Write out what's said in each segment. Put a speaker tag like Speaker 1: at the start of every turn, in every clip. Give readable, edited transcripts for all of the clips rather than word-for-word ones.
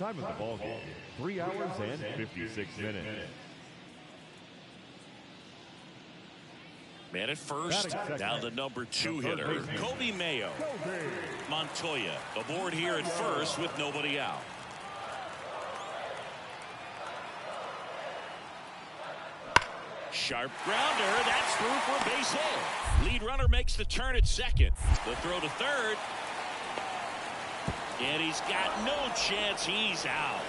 Speaker 1: Time of the ball game, 3 hours and 56 minutes.
Speaker 2: Man at first, now the number 2 hitter, Kobe Mayo. Montoya aboard here at first with nobody out. Sharp grounder, that's through for a base hit. Lead runner makes the turn at second. The throw to third. And he's got no chance, he's out.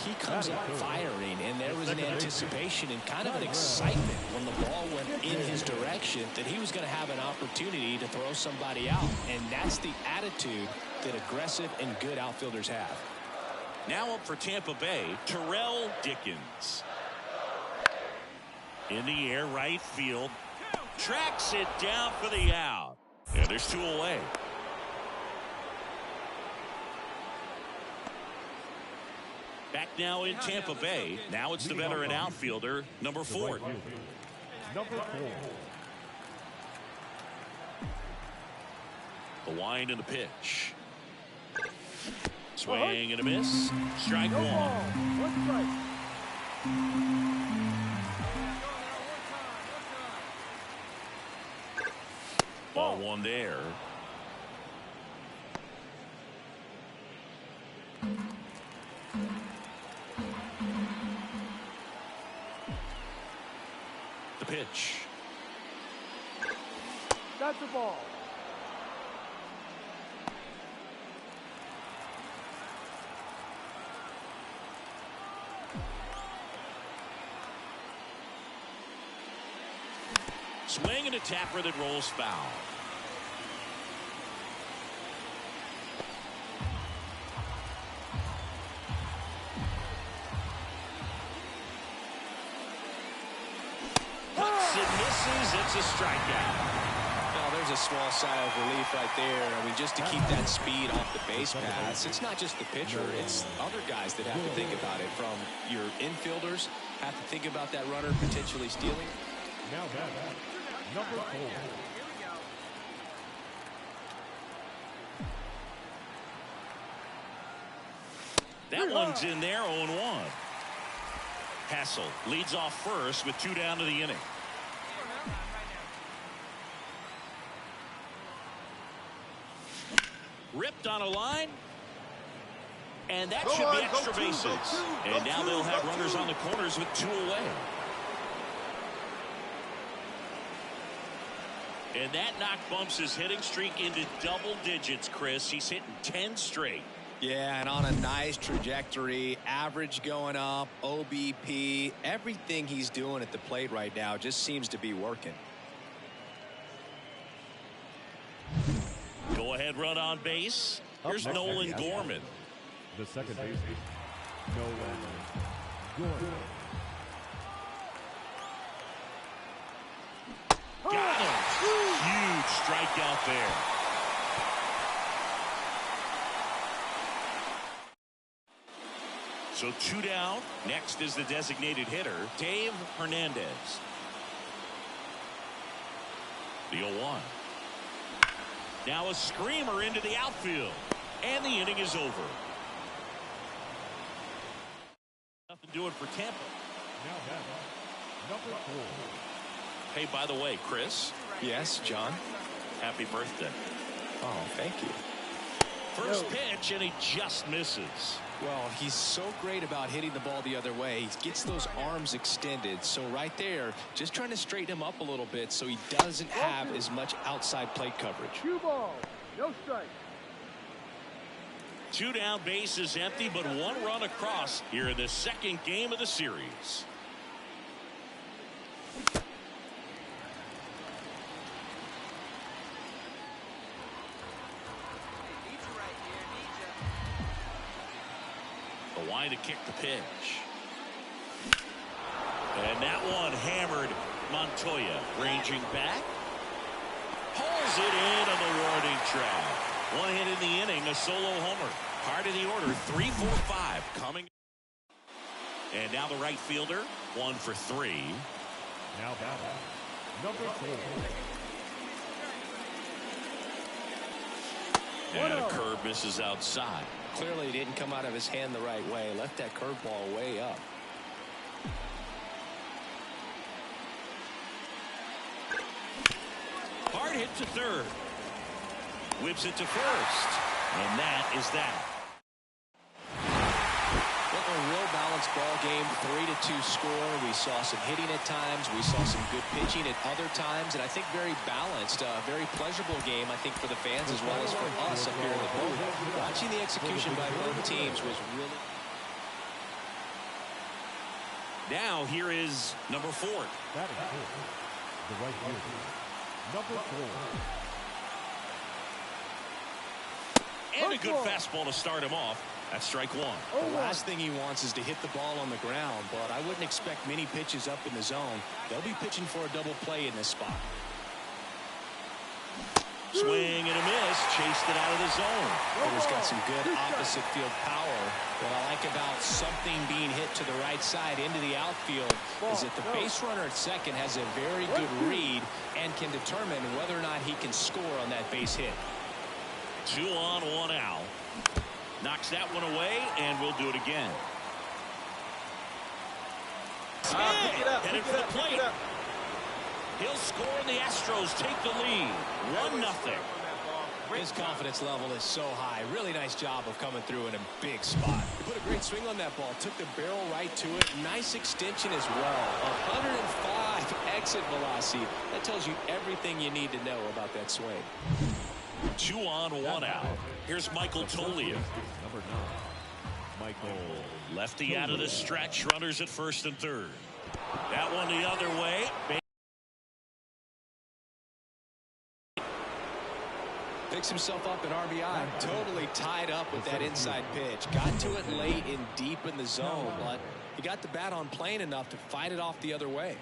Speaker 3: He comes out firing, and there was an anticipation and kind of an excitement when the ball went in his direction that he was going to have an opportunity to throw somebody out. And that's the attitude that aggressive and good outfielders have.
Speaker 2: Now up for Tampa Bay, Terrell Dickens. In the air, right field. Tracks it down for the out. And there's 2 away. Back now in Tampa Bay. Now it's the veteran outfielder, number 4. The wind and the pitch. Swing and a miss. Strike 1. Ball 1 there. The pitch.
Speaker 4: That's the ball.
Speaker 2: Swing and a tapper that rolls foul. Cuts and misses. It's a strikeout.
Speaker 3: Well, there's a small sigh of relief right there. I mean, just to keep that speed off the base paths. It's not just the pitcher. It's other guys that have to think about it. From your infielders have to think about that runner potentially stealing.
Speaker 1: Now that number 4.
Speaker 2: That one's in there, 0-1. Hassel leads off first with 2 down to the inning. Ripped on a line. And that should be extra bases. And now they'll have runners on the corners with 2 away. And that knock bumps his hitting streak into double digits, Chris. He's hitting 10 straight.
Speaker 3: Yeah, and on a nice trajectory, average going up, OBP, everything he's doing at the plate right now just seems to be working.
Speaker 2: Go ahead, run on base. Here's Nolan Gorman.
Speaker 1: The second baseman, Nolan Gorman.
Speaker 2: Got him. Huge strikeout there. So 2 down. Next is the designated hitter, Dave Hernandez. The 0-1. Now a screamer into the outfield. And the inning is over. Nothing doing for Tampa.
Speaker 1: Now that number 4.
Speaker 2: Hey, by the way, Chris.
Speaker 3: Yes, John.
Speaker 2: Happy birthday.
Speaker 3: Oh, thank you.
Speaker 2: First pitch, and he just misses.
Speaker 3: Well, he's so great about hitting the ball the other way. He gets those arms extended. So right there, just trying to straighten him up a little bit so he doesn't have as much outside plate coverage.
Speaker 4: 2 balls, no strike.
Speaker 2: 2 down, base is empty, but 1 run across here in the second game of the series. The line to kick the pitch. And that one hammered. Montoya ranging back. Pulls it in on the warning track. 1 hit in the inning, a solo homer. Part of the order, 3-4-5 coming. And now the right fielder, 1 for 3.
Speaker 1: Now that number 4.
Speaker 2: And a curve misses outside.
Speaker 3: Clearly it didn't come out of his hand the right way. Left that curveball way up.
Speaker 2: Hard hit to third. Whips it to first. And that is that.
Speaker 3: Look, a real balanced ball game. 3-2 score. We saw some hitting at times. We saw some good pitching at other times. And I think very balanced. Very pleasurable game, I think, for the fans as well as for us up here in the booth. Watching the execution by both teams was really...
Speaker 2: Now here is number 4.
Speaker 1: That is good. The right fielder, number 4.
Speaker 2: And a good fastball to start him off. That's strike 1.
Speaker 3: The last thing he wants is to hit the ball on the ground, but I wouldn't expect many pitches up in the zone. They'll be pitching for a double play in this spot.
Speaker 2: Swing and a miss. Chased it out of the zone.
Speaker 3: Hitter's got some good opposite field power. What I like about something being hit to the right side into the outfield is that the base runner at second has a very good read and can determine whether or not he can score on that base hit.
Speaker 2: 2 on, 1 out. Knocks that one away, and we'll do it again. Headed for the plate. He'll score, and the Astros take the lead. 1-0.
Speaker 3: His confidence level is so high. Really nice job of coming through in a big spot. He put a great swing on that ball. Took the barrel right to it. Nice extension as well. 105 exit velocity. That tells you everything you need to know about that swing.
Speaker 2: 2 on, 1 out. Here's Michael Toglia.
Speaker 1: Number 9. Michael.
Speaker 2: Lefty out of the stretch. Runners at first and third. That one the other way.
Speaker 3: Picks himself up at RBI. Totally tied up with that inside pitch. Got to it late and deep in the zone, but he got the bat on plane enough to fight it off the other way.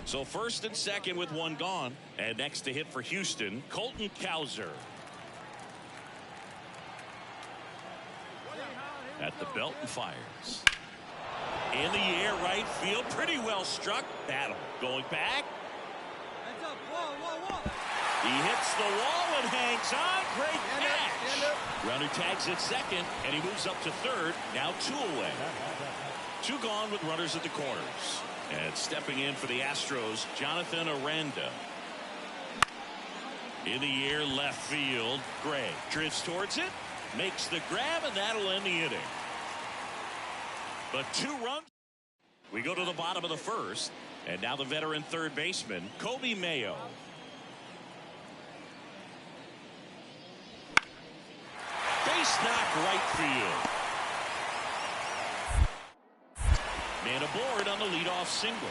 Speaker 2: So first and second with 1 gone. And next to hit for Houston, Colton Cowser. At the belt and fires. In the air, right field. Pretty well struck. Battle. Going back. He hits the wall and hangs on. Great catch. Runner tags at second, and he moves up to third. Now 2 away. 2 gone with runners at the corners. And stepping in for the Astros, Jonathan Aranda. In the air, left field. Gray drifts towards it, makes the grab, and that'll end the inning. But 2 runs. We go to the bottom of the first, and now the veteran third baseman, Kobe Mayo. Base knock right field. Man aboard on the leadoff single.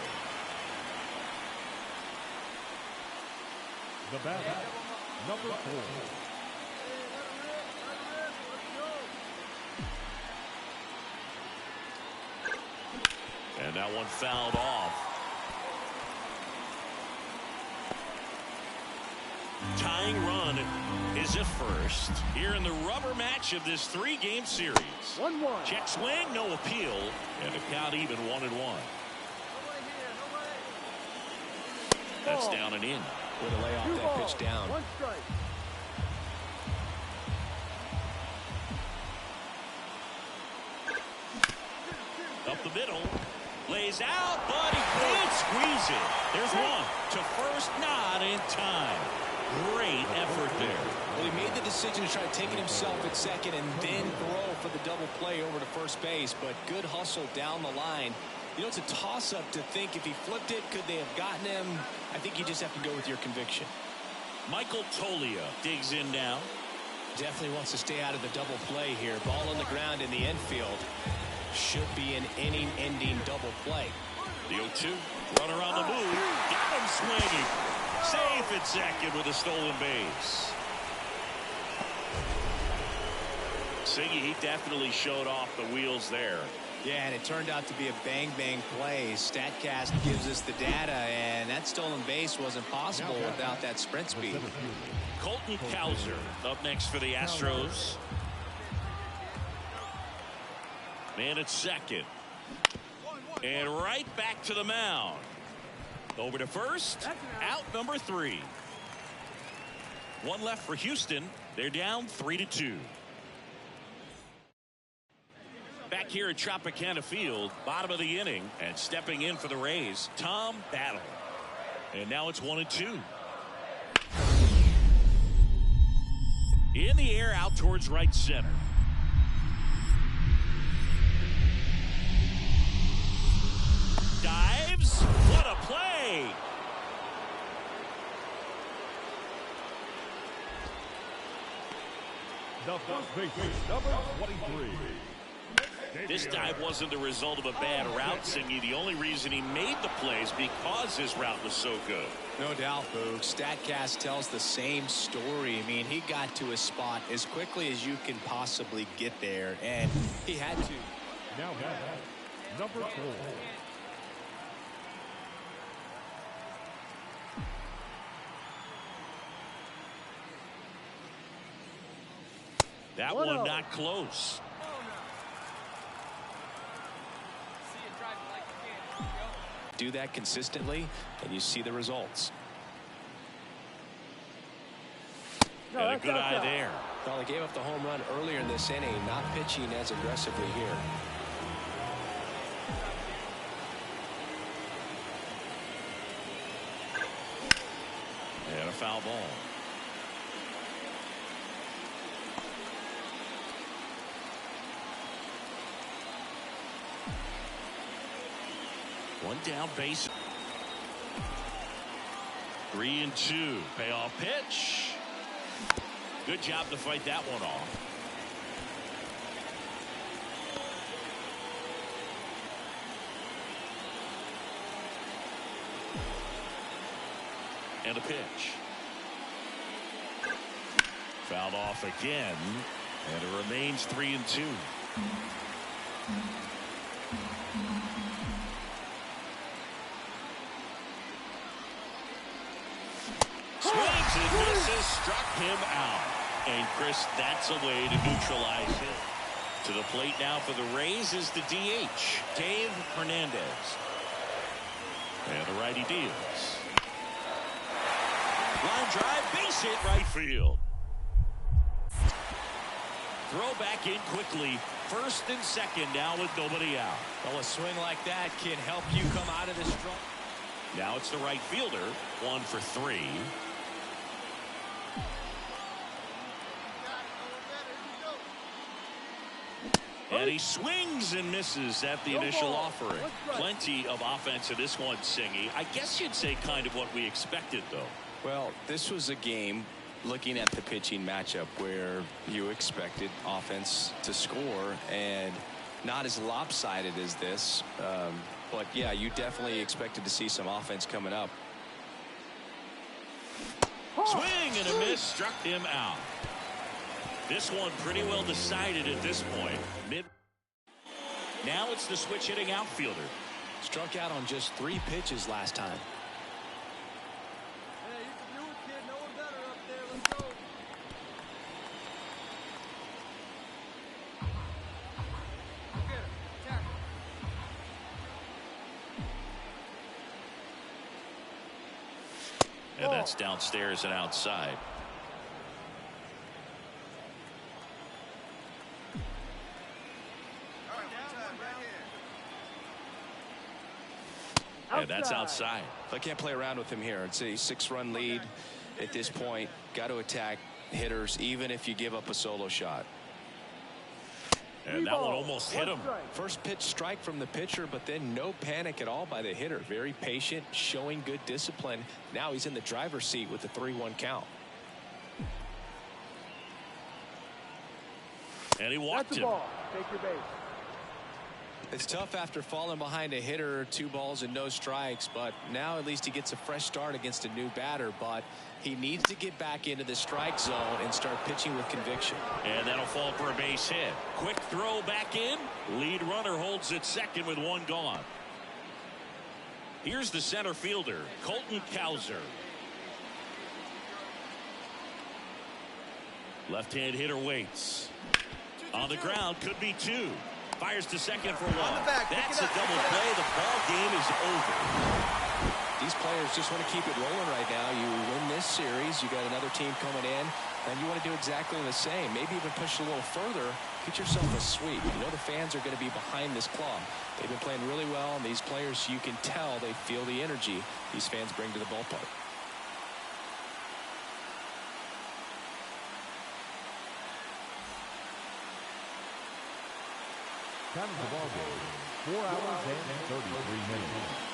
Speaker 1: The batter, number 4.
Speaker 2: And that one fouled off. Tying run is at first here in the rubber match of this 3-game series.
Speaker 4: 1-1.
Speaker 2: Check swing, no appeal, and the count even 1-1. That's down and in.
Speaker 3: Way to lay off that pitch down.
Speaker 4: 1 strike.
Speaker 2: Up the middle, lays out, but he can't squeeze it. There's one to first, not in time. Great effort there.
Speaker 3: Well, he made the decision to try taking himself at second and then throw for the double play over to first base, but good hustle down the line. You know, it's a toss-up to think if he flipped it, could they have gotten him? I think you just have to go with your conviction.
Speaker 2: Michael Toglia digs in now.
Speaker 3: Definitely wants to stay out of the double play here. Ball on the ground in the infield. Should be an inning-ending double play.
Speaker 2: The 0-2. Runner on the move. Got him swinging. Safe at second with a stolen base. Siggy, he definitely showed off the wheels there.
Speaker 3: Yeah, and it turned out to be a bang-bang play. StatCast gives us the data, and that stolen base wasn't possible without that sprint speed.
Speaker 2: Colton Cowser up next for the Astros. Man at second. And right back to the mound. Over to first. Out number 3. One left for Houston. They're down 3-2. Back here at Tropicana Field, bottom of the inning, and stepping in for the Rays, Tom Battle. And now it's 1-2. In the air, out towards right center. Dives. What a play!
Speaker 1: The first baseman, number 23.
Speaker 2: This dive wasn't the result of a bad route, Singy. The only reason he made the play is because his route was so good.
Speaker 3: No doubt, Boog. StatCast tells the same story. I mean, he got to his spot as quickly as you can possibly get there, and he had to.
Speaker 1: Now number 4.
Speaker 2: That one not close.
Speaker 3: Do that consistently, and you see the results.
Speaker 2: And a good eye there.
Speaker 3: Well, they gave up the home run earlier in this inning, not pitching as aggressively here.
Speaker 2: And a foul ball. One down base. 3-2. Payoff pitch. Good job to fight that one off. And a pitch. Fouled off again. And it remains 3-2. Swings and misses, struck him out. And Chris, that's a way to neutralize him. To the plate now for the Rays is the DH, Dave Hernandez. And the righty deals. Line drive, base hit, right field. Throw back in quickly. First and second now with nobody out.
Speaker 3: Well, a swing like that can help you come out of this strong.
Speaker 2: Now it's the right fielder, 1 for 3. And he swings and misses at the initial offering. Plenty of offense in this one, Singy. I guess you'd say kind of what we expected, though.
Speaker 3: Well, this was a game, looking at the pitching matchup, where you expected offense to score, and not as lopsided as this. But, yeah, you definitely expected to see some offense coming up.
Speaker 2: Swing and a miss, struck him out. This one pretty well decided at this point. Now it's the switch hitting outfielder.
Speaker 3: Struck out on just 3 pitches last time.
Speaker 4: Hey, you can do it, kid. No one better up there. Let's go. Go get him. Attack him.
Speaker 2: And that's downstairs and outside. And that's outside.
Speaker 3: I can't play around with him here. It's a 6-run lead at this point. Got to attack hitters even if you give up a solo shot.
Speaker 2: And that one almost hit him.
Speaker 3: First pitch strike from the pitcher, but then no panic at all by the hitter. Very patient, showing good discipline. Now he's in the driver's seat with the 3-1 count.
Speaker 2: And he walked him.
Speaker 4: Take your base.
Speaker 3: It's tough after falling behind a hitter, 2 balls and no strikes, but now at least he gets a fresh start against a new batter. But he needs to get back into the strike zone and start pitching with conviction.
Speaker 2: And that'll fall for a base hit. Quick throw back in. Lead runner holds at second with 1 gone. Here's the center fielder, Colton Cowser. Left-hand hitter waits. On the ground, could be 2. Fires to second for 1. That's a double play. The ball game is over.
Speaker 3: These players just want to keep it rolling right now. You win this series, you got another team coming in, and you want to do exactly the same. Maybe even push a little further. Get yourself a sweep. You know the fans are going to be behind this club. They've been playing really well, and these players, you can tell they feel the energy these fans bring to the ballpark.
Speaker 1: Time of the ball game, 4 hours and 33 minutes.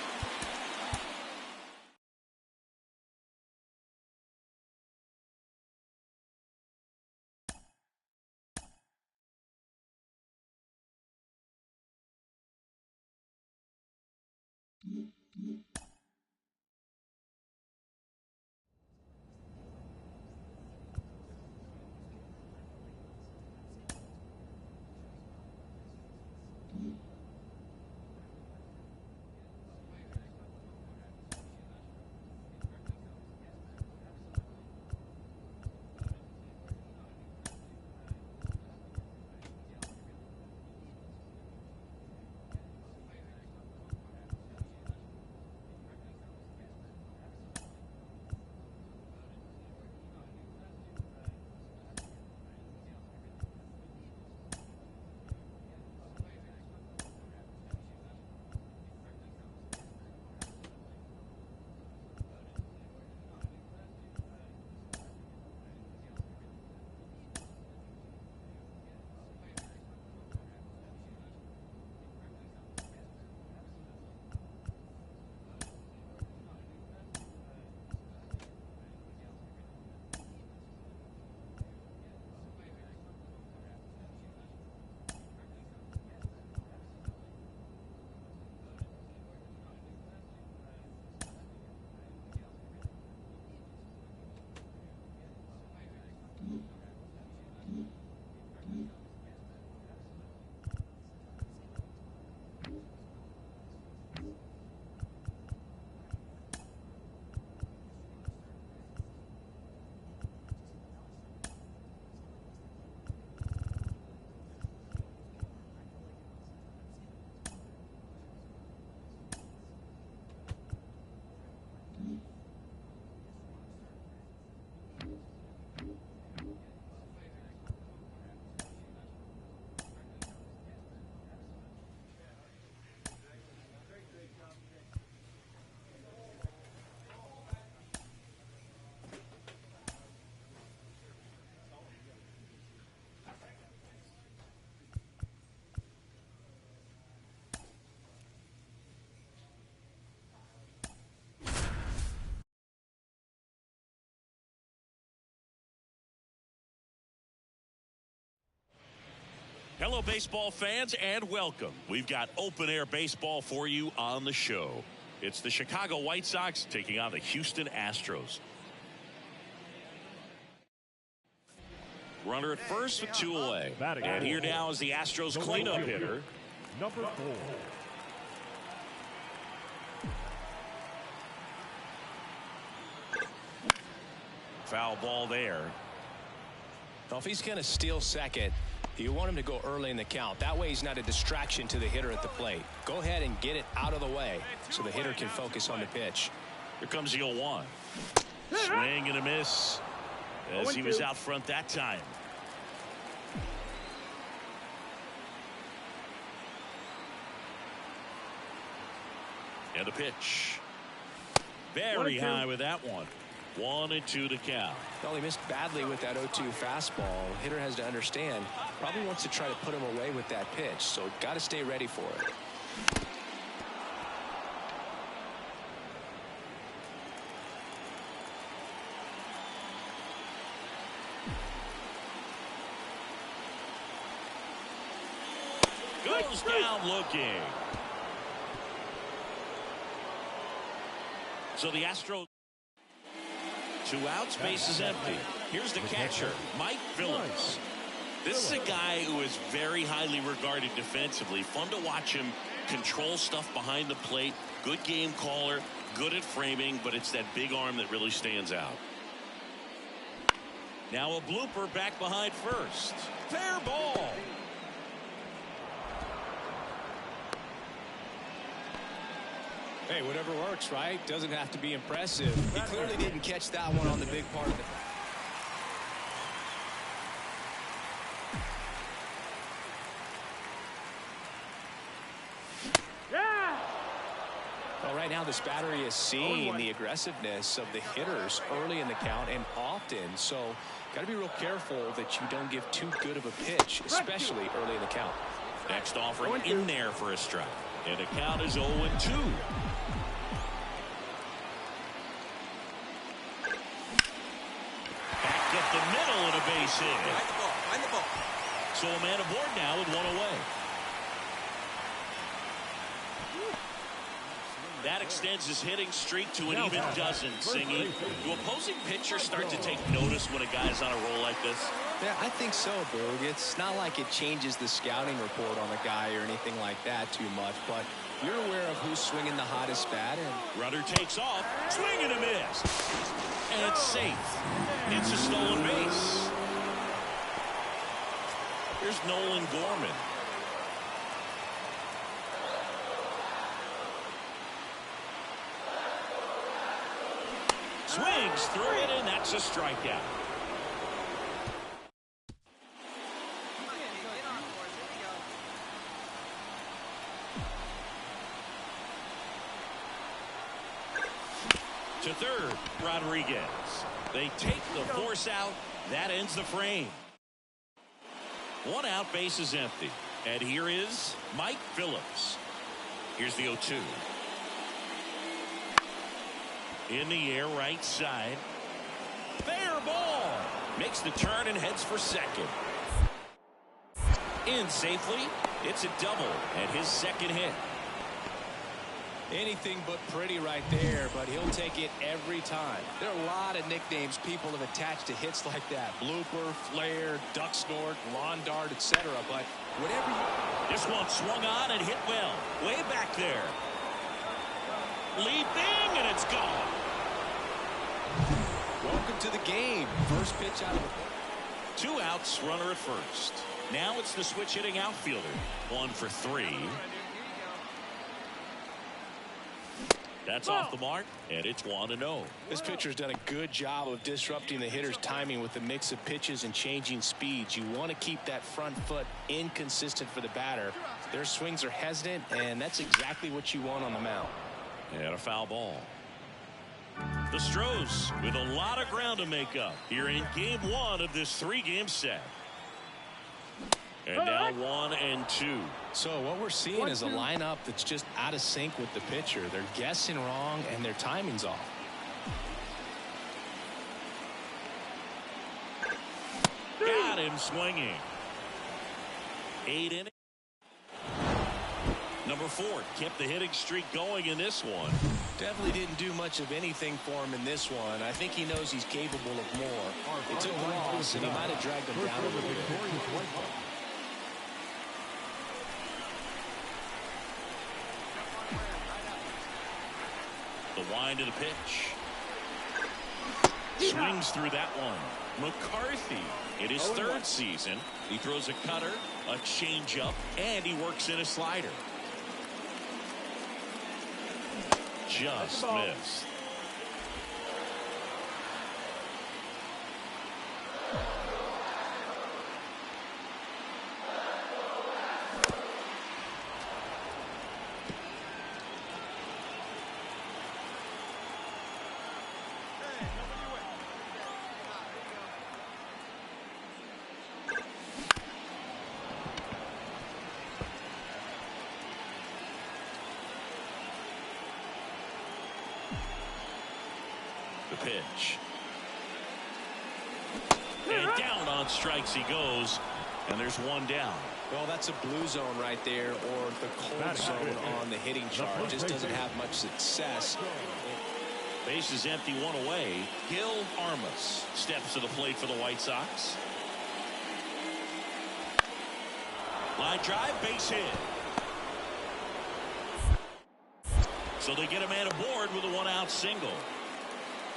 Speaker 2: Hello, baseball fans, and welcome. We've got open-air baseball for you on the show. It's the Chicago White Sox taking on the Houston Astros. Runner at first with 2 away. And here now is the Astros cleanup hitter,
Speaker 1: number 4.
Speaker 2: Foul ball there.
Speaker 3: Well, if he's going to steal second, you want him to go early in the count. That way he's not a distraction to the hitter at the plate. Go ahead and get it out of the way so the hitter can focus on the pitch.
Speaker 2: Here comes the 0-1. Swing and a miss as he was out front that time. And the pitch. Very high with that one. 1-2 to count.
Speaker 3: Well, he missed badly with that 0-2 fastball. Hitter has to understand, probably wants to try to put him away with that pitch, so got to stay ready for it.
Speaker 2: Goes down looking. So the Astros. 2 outs, base is empty. Here's the catcher, Mike Phillips. This is a guy who is very highly regarded defensively. Fun to watch him control stuff behind the plate. Good game caller, good at framing, but it's that big arm that really stands out. Now a blooper back behind first. Fair ball.
Speaker 3: Hey, whatever works, right? Doesn't have to be impressive. He clearly didn't catch that one on the big part of it. Well, right now this battery is seeing the aggressiveness of the hitters early in the count and often. So got to be real careful that you don't give too good of a pitch, especially early in the count.
Speaker 2: Next offering in there for a strike. And the count is 0-2. Back up the middle and a base hit.
Speaker 4: Find the ball.
Speaker 2: So a man aboard now with one away. That extends his hitting streak to an even dozen, Singy. Do opposing pitchers start to take notice when a guy's on a roll like this?
Speaker 3: Yeah, I think so, Boog. It's not like it changes the scouting report on a guy or anything like that too much, but you're aware of who's swinging the hottest bat. And
Speaker 2: Runner takes off, swing and a miss. And it's safe. It's a stolen base. Here's Nolan Gorman. Swings through it, and that's a strikeout. To third, Rodriguez. They take the force out. That ends the frame. One out, base is empty. And here is Mike Phillips. Here's the 0-2. In the air, right side. Fair ball. Makes the turn and heads for second. In safely. It's a double and his second hit.
Speaker 3: anything but pretty right there, but he'll take it every time. There are a lot of nicknames people have attached to hits like that. Blooper, flare, duck snort, lawn dart, etc. But whatever you...
Speaker 2: This one swung on and hit well. Way back there. Leaping, and it's gone.
Speaker 3: Welcome to the game. First pitch out of the...
Speaker 2: 2 outs, runner at first. Now it's the switch hitting outfielder. 1 for 3. That's off the mark, and it's 1-0.
Speaker 3: This pitcher's done a good job of disrupting the hitter's timing with the mix of pitches and changing speeds. You want to keep that front foot inconsistent for the batter. Their swings are hesitant, and that's exactly what you want on the mound.
Speaker 2: And a foul ball. The Stros with a lot of ground to make up here in game 1 of this 3-game set. And now 1 and 2.
Speaker 3: So what we're seeing is a lineup that's just out of sync with the pitcher. They're guessing wrong and their timing's off.
Speaker 2: Got him swinging. 8 innings. Number 4 kept the hitting streak going in this one.
Speaker 3: Definitely didn't do much of anything for him in this one. I think he knows he's capable of more. It took a loss, and he might have dragged him down a little bit.
Speaker 2: The wind of the pitch. Swings through that one. McCarthy in his 3rd season. He throws a cutter, a changeup, and he works in a slider. Just missed. The pitch. And down on strikes he goes. And there's 1 down.
Speaker 3: Well, that's a blue zone right there, or the cold zone on the hitting chart. Just doesn't have much success.
Speaker 2: Base is empty, 1 away. Gil Armas steps to the plate for the White Sox. Line drive, base hit. So they get a man aboard with a 1-out single.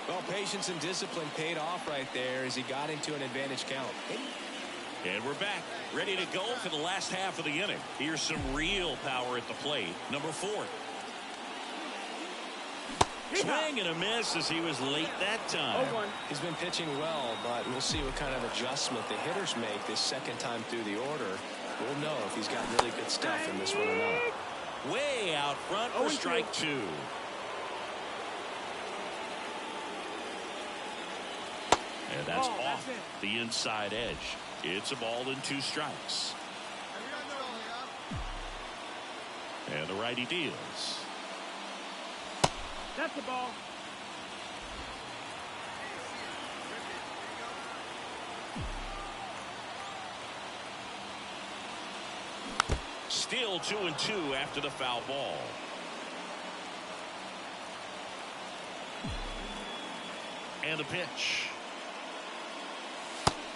Speaker 3: Well, patience and discipline paid off right there as he got into an advantage count.
Speaker 2: And we're back, ready to go for the last half of the inning. Here's some real power at the plate. Number 4. Swing and a miss as he was late that time.
Speaker 3: He's been pitching well, but we'll see what kind of adjustment the hitters make this second time through the order. We'll know if he's got really good stuff in this one or not.
Speaker 2: Way out front for strike two. And that's off the inside edge. It's a ball and 2 strikes. And the righty deals.
Speaker 4: That's the ball.
Speaker 2: Still 2-2 after the foul ball. And a pitch.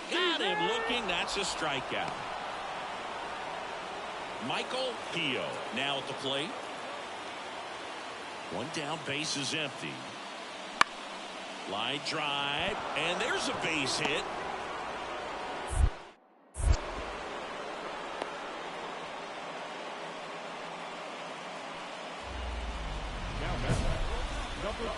Speaker 2: Got him looking. That's a strikeout. Michael Pio now at the plate. One down, base is empty. Line drive, and there's a base hit.
Speaker 1: Now batter, number 4.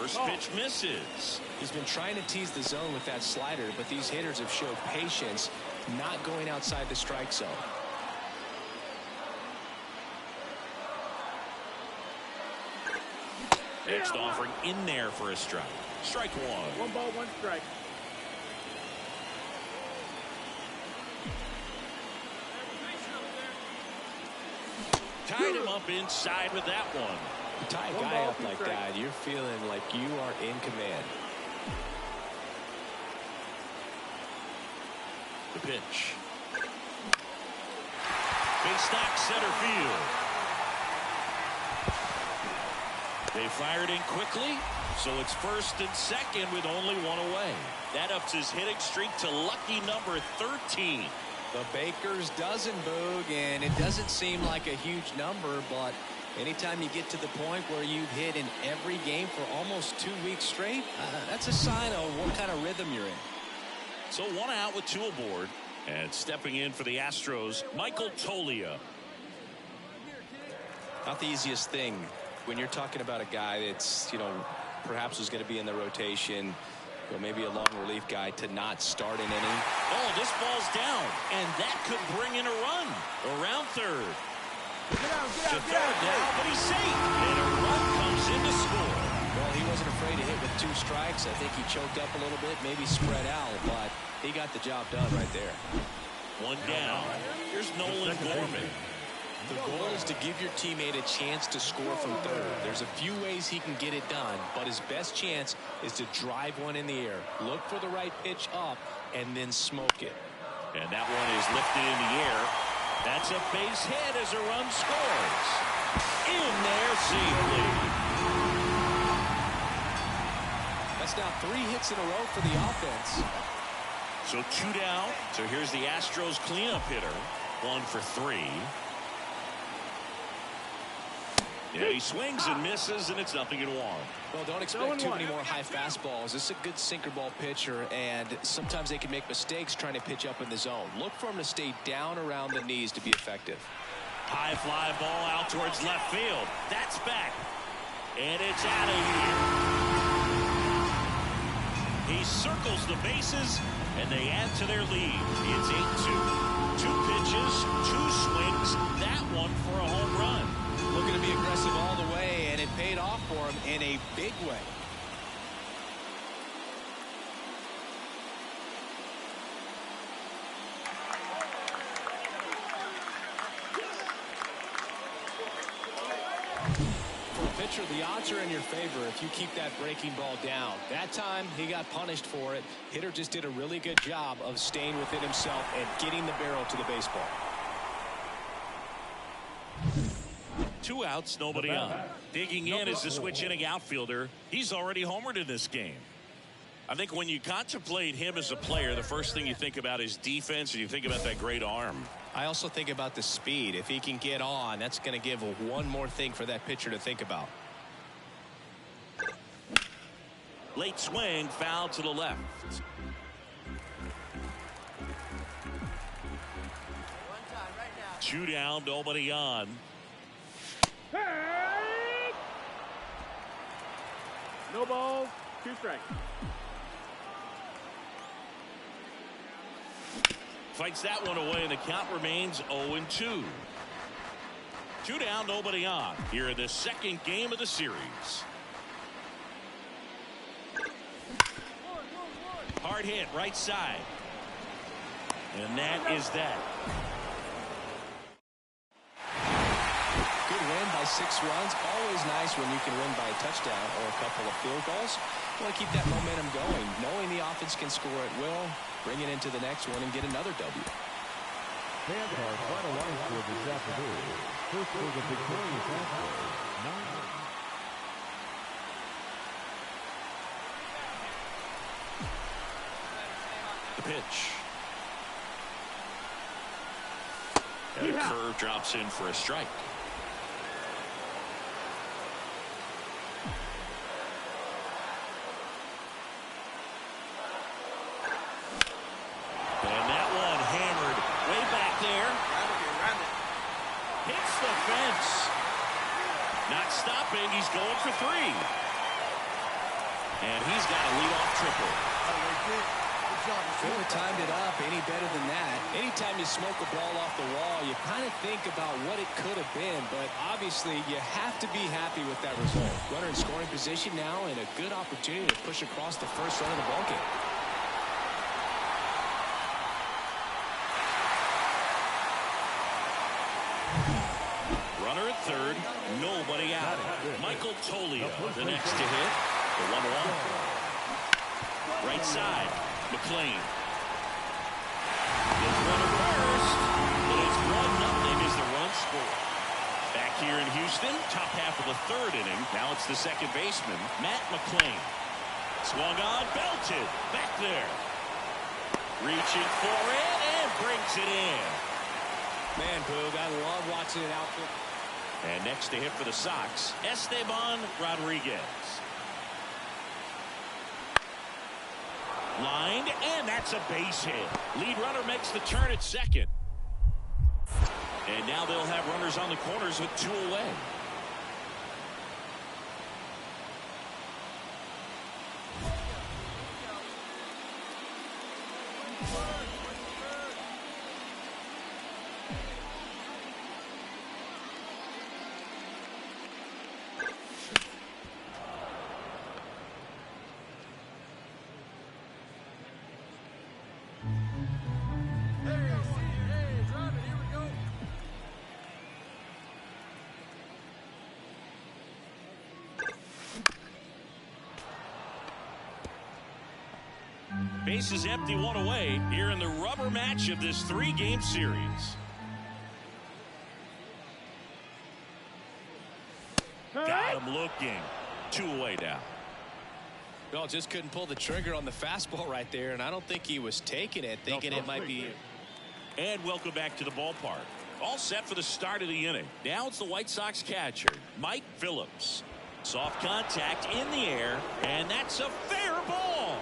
Speaker 2: First pitch misses.
Speaker 3: He's been trying to tease the zone with that slider, but these hitters have showed patience, not going outside the strike zone.
Speaker 2: Next offering in there for a strike. Strike one.
Speaker 4: 1 ball, 1 strike.
Speaker 2: Tied him up inside with that one.
Speaker 3: You tie a guy up like that, you're feeling like you are in command.
Speaker 2: The pitch. Base knock center field. They fired in quickly, so it's first and second with only 1 away. That ups his hitting streak to lucky number 13.
Speaker 3: The Baker's dozen, Boog, and it doesn't seem like a huge number, but anytime you get to the point where you've hit in every game for almost 2 weeks straight, that's a sign of what kind of rhythm you're in.
Speaker 2: So 1 out with 2 aboard. And stepping in for the Astros, Michael Toglia.
Speaker 3: Not the easiest thing when you're talking about a guy that's, perhaps was going to be in the rotation, maybe a long relief guy, to not start an inning.
Speaker 2: Oh, this ball's down, and that could bring in a run around third.
Speaker 4: Get out,
Speaker 2: To third now, but he's safe, and a run comes in to score.
Speaker 3: Well, he wasn't afraid to hit with 2 strikes. I think he choked up a little bit, maybe spread out, but he got the job done right there.
Speaker 2: 1 down. Here's Nolan Gorman.
Speaker 3: The goal is to give your teammate a chance to score from third. There's a few ways he can get it done, but his best chance is to drive one in the air. Look for the right pitch up and then smoke it.
Speaker 2: And that one is lifted in the air. That's a base hit as a run scores. In there safely.
Speaker 3: That's now 3 hits in a row for the offense.
Speaker 2: So 2 down. So here's the Astros cleanup hitter. 1 for 3. Yeah, he swings and misses, and it's 0-1.
Speaker 3: Well, don't expect too many more high fastballs. This is a good sinker ball pitcher, and sometimes they can make mistakes trying to pitch up in the zone. Look for him to stay down around the knees to be effective.
Speaker 2: High fly ball out towards left field. That's back. And it's out of here. He circles the bases, and they add to their lead. It's 8-2. 2 pitches, 2 swings. That one for a home run.
Speaker 3: Looking to be aggressive all the way, and it paid off for him in a big way. For a pitcher, the odds are in your favor if you keep that breaking ball down. That time, he got punished for it. Hitter just did a really good job of staying within himself and getting the barrel to the baseball.
Speaker 2: 2 outs, nobody on. Digging in is the switch inning outfielder. He's already homered in this game. I think when you contemplate him as a player, the first thing you think about is defense, and you think about that great arm.
Speaker 3: I also think about the speed. If he can get on, that's going to give one more thing for that pitcher to think about.
Speaker 2: Late swing, foul to the left. 2 down, nobody on.
Speaker 4: Hey! No balls, 2 strikes.
Speaker 2: Fights that one away, and the count remains 0-2. 2 down, nobody on. Here in the second game of the series. Hard hit, right side. And that is that.
Speaker 3: Good win by 6 runs. Always nice when you can win by a touchdown or a couple of field goals. You want to keep that momentum going, knowing the offense can score at will, bring it into the next one and get another W.
Speaker 1: Fans are quite a line score this afternoon. First for the victorious Astros, 9.
Speaker 2: The pitch. And a curve drops in for a strike. And that one hammered way back there. Hits the fence. Not stopping. He's going for 3. And he's got a leadoff triple.
Speaker 3: Couldn't have timed it up any better than that. Anytime you smoke a ball off the wall, you kind of think about what it could have been, but obviously you have to be happy with that result. Runner in scoring position now and a good opportunity to push across the first run of the ballgame.
Speaker 2: Runner at third, nobody out. Michael Toglia, the next to hit. The 1-1. Right side, McLean. Gets runner first, but it's 1-0 as the run score. Back here in Houston, top half of the third inning. Now it's the second baseman, Matt McLean. Swung on, belted, back there. Reaching for it and brings it in.
Speaker 3: Man, Boog, I love watching it out there.
Speaker 2: And next to hit for the Sox, Esteban Rodriguez. Lined, and that's a base hit. Lead runner makes the turn at second. And now they'll have runners on the corners with 2 away. Base is empty, 1 away here in the rubber match of this 3-game series. Got him looking. 2 away now.
Speaker 3: Well, just couldn't pull the trigger on the fastball right there, and I don't think he was taking it, thinking it might be.
Speaker 2: And welcome back to the ballpark. All set for the start of the inning. Now it's the White Sox catcher, Mike Phillips. Soft contact in the air, and that's a fair ball.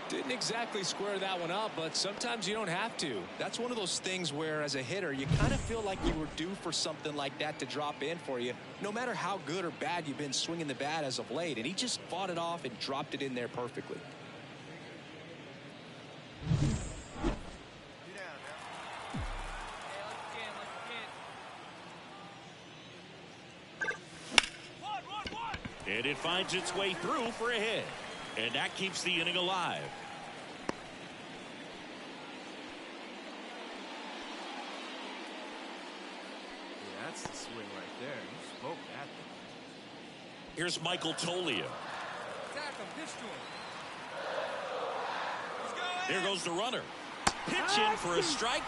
Speaker 3: Didn't exactly square that one up, but sometimes you don't have to. That's one of those things where, as a hitter, you kind of feel like you were due for something like that to drop in for you, no matter how good or bad you've been swinging the bat as of late. And he just fought it off and dropped it in there perfectly.
Speaker 2: And it finds its way through for a hit. And that keeps the inning alive.
Speaker 4: Yeah, that's the swing right there. You smoked that thing.
Speaker 2: Here's Michael Toglia. There goes the runner. Pitch in for a strike.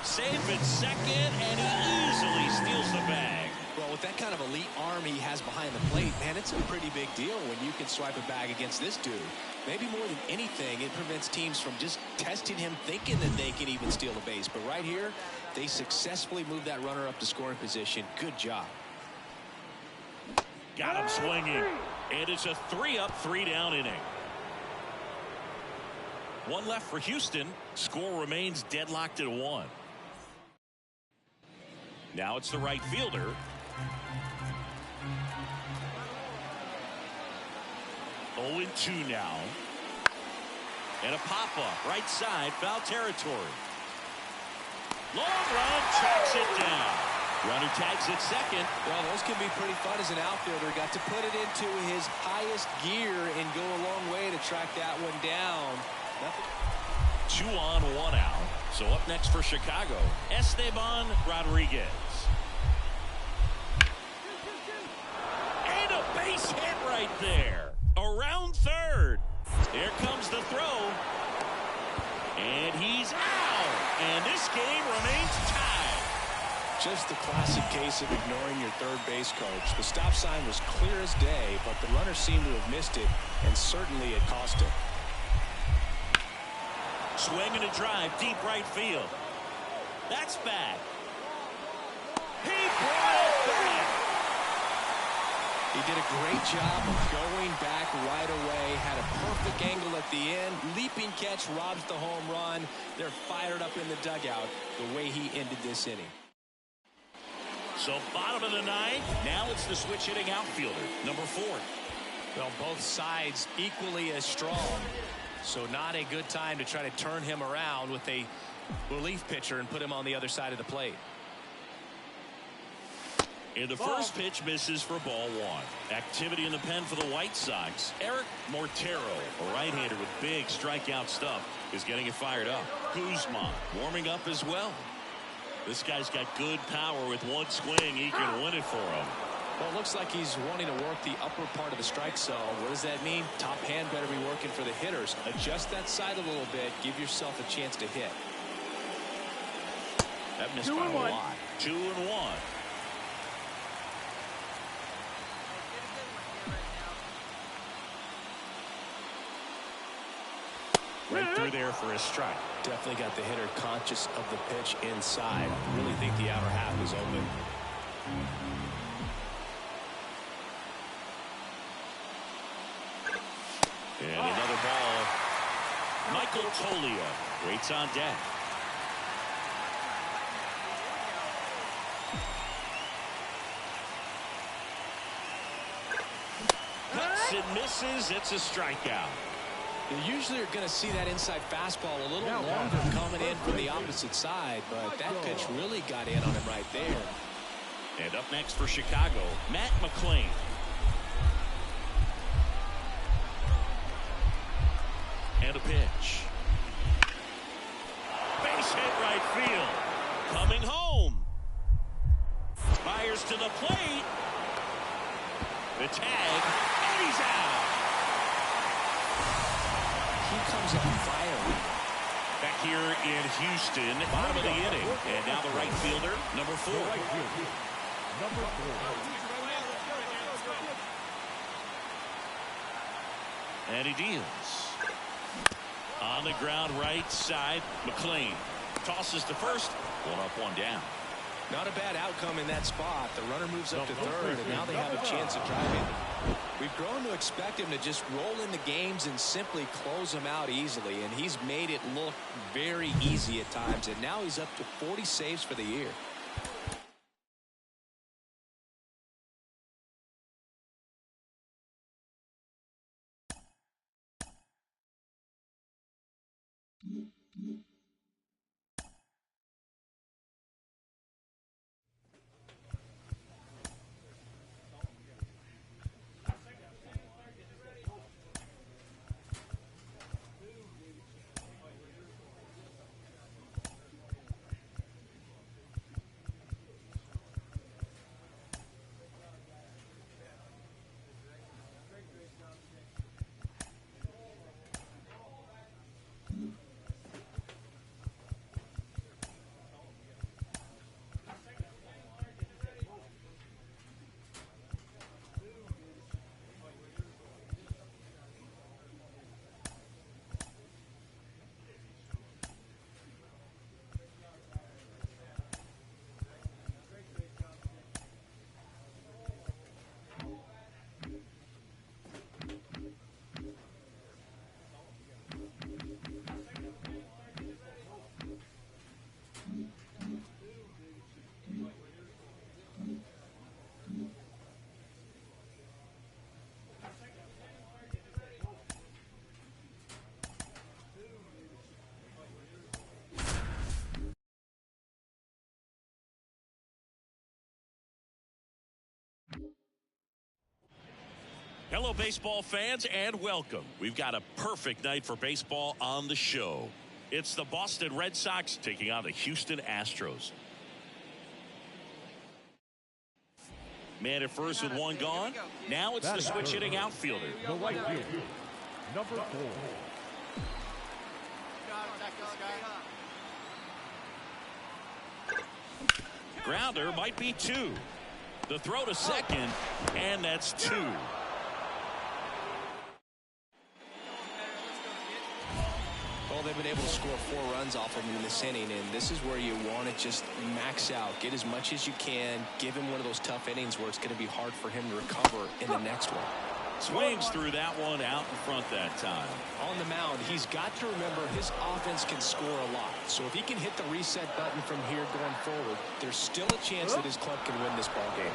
Speaker 2: Safe at second, and he easily steals the bag.
Speaker 3: Well, with that kind of elite arm he has behind the plate, man, it's a pretty big deal when you can swipe a bag against this dude. Maybe more than anything, it prevents teams from just testing him, thinking that they can even steal a base. But right here, they successfully moved that runner up to scoring position. Good job.
Speaker 2: Got him swinging. And it's a 3-up, 3-down inning. One left for Houston. Score remains deadlocked at 1. Now it's the right fielder. Oh, 0-2 now. And a pop-up, right side, foul territory. Long run, tracks it down. Runner tags at second.
Speaker 3: Well, those can be pretty fun as an outfielder. Got to put it into his highest gear and go a long way to track that one down.
Speaker 2: 2 on, 1 out. So up next for Chicago, Esteban Rodriguez. And a base hit right there. Around third. There comes the throw. And he's out. And this game remains tied.
Speaker 3: Just the classic case of ignoring your third base coach. The stop sign was clear as day, but the runner seemed to have missed it, and certainly it cost him.
Speaker 2: Swing and a drive, deep right field. That's back. He brought it back.
Speaker 3: He did a great job of going back right away. Had a perfect angle at the end. Leaping catch robs the home run. They're fired up in the dugout the way he ended this inning.
Speaker 2: So bottom of the 9th. Now it's the switch hitting outfielder, number 4.
Speaker 3: Well, both sides equally as strong. So not a good time to try to turn him around with a relief pitcher and put him on the other side of the plate.
Speaker 2: And the first pitch misses for ball 1. Activity in the pen for the White Sox. Eric Mortero, a right-hander with big strikeout stuff, is getting it fired up. Guzman warming up as well. This guy's got good power. With one swing, he can win it for him.
Speaker 3: Well, it looks like he's wanting to work the upper part of the strike zone. What does that mean? Top hand better be working for the hitters. Adjust that side a little bit. Give yourself a chance to hit.
Speaker 2: That missed by a lot. 2-1. Right through there for a strike.
Speaker 3: Definitely got the hitter conscious of the pitch inside. Really think the outer half is open.
Speaker 2: And another ball. Michael Toglia waits on deck. Cuts and misses. It's a strikeout.
Speaker 3: You usually are going to see that inside fastball a little longer coming in from the opposite side, but that pitch really got in on him right there.
Speaker 2: And up next for Chicago, Matt McClain. And a pitch. Base hit right field. Coming home. Fires to the plate. The tag. And he's out.
Speaker 3: He comes up firing.
Speaker 2: Back here in Houston, bottom of the inning. And now the right fielder, number 4. And he deals. On the ground right side, McClain tosses to first. 1 up, 1 down.
Speaker 3: Not a bad outcome in that spot. The runner moves up to third, and now they have a chance at driving. We've grown to expect him to just roll in the games and simply close them out easily, and he's made it look very easy at times, and now he's up to 40 saves for the year.
Speaker 2: Hello, baseball fans, and welcome. We've got a perfect night for baseball on the show. It's the Boston Red Sox taking on the Houston Astros. Man at first with one gone. Now it's the switch hitting outfielder.
Speaker 1: The right field, number 4.
Speaker 2: Grounder might be 2. The throw to second, and that's 2.
Speaker 3: Well, they've been able to score 4 runs off of him in this inning, and this is where you want to just max out. Get as much as you can. Give him one of those tough innings where it's going to be hard for him to recover in the next one.
Speaker 2: Swings through that one out in front that time.
Speaker 3: On the mound, he's got to remember his offense can score a lot. So if he can hit the reset button from here going forward, there's still a chance that his club can win this ball game.